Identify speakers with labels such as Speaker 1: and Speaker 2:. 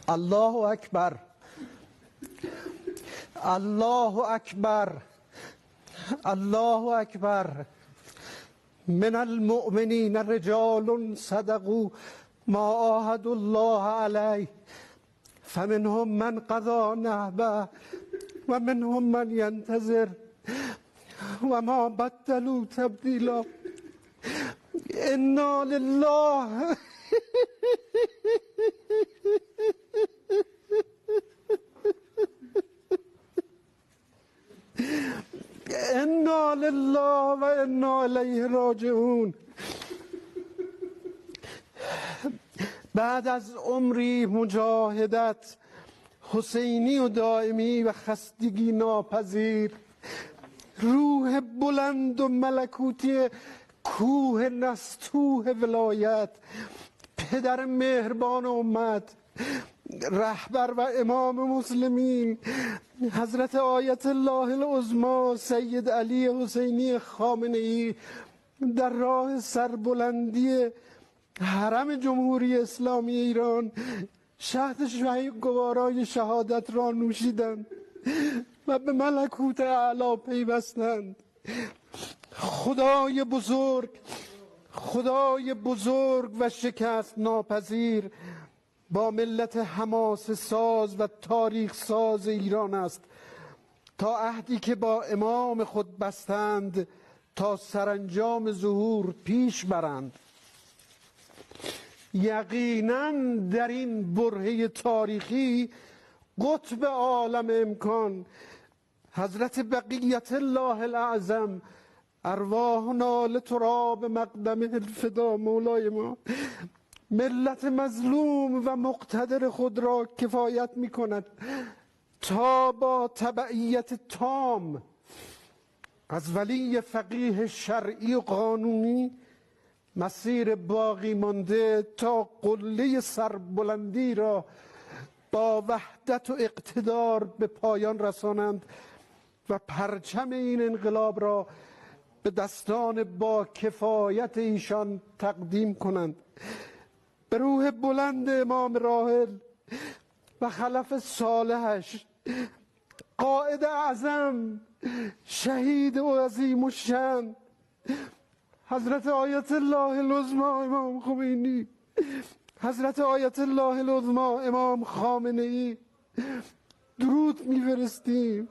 Speaker 1: الله اکبر، الله اکبر، الله اکبر. من المؤمنین رجال صدقوا ما عاهدوا الله علیه فمنهم من قضى نحبه و منهم من ینتظر و ما بدلوا تبدیلا. انا لله انا لله و انا الیه راجعون. بعد از عمری مجاهدت حسینی و دائمی و خستگی ناپذیر، روح بلند و ملکوتی کوه نستوه ولایت، پدر مهربان امت، رهبر و امام مسلمین حضرت آیت الله العظمی سید علی حسینی خامنه‌ای در راه سربلندی حرم جمهوری اسلامی ایران شهد شهید گوارای شهادت را نوشیدند و به ملکوت اعلی پیوستند. خدای بزرگ، خدای بزرگ و شکست ناپذیر با ملت حماسه ساز و تاریخ ساز ایران است تا عهدی که با امام خود بستند تا سرانجام ظهور پیش برند. یقینا در این برهه تاریخی قطب عالم امکان حضرت بقیت الله الاعظم ارواحنا لتراب مقدمه الفدا مولای ما ملت مظلوم و مقتدر خود را کفایت می کند تا با تبعیت تام از ولی فقیه شرعی و قانونی مسیر باقی مانده تا قله سربلندی را با وحدت و اقتدار به پایان رسانند و پرچم این انقلاب را به دستان با کفایت ایشان تقدیم کنند. به روح بلند امام راحل و خلف صالحش، قائد اعظم، شهید و عظیم الشأن حضرت آیت الله العظمی امام خمینی، حضرت آیت الله العظمی امام خامنه‌ای درود می‌فرستیم.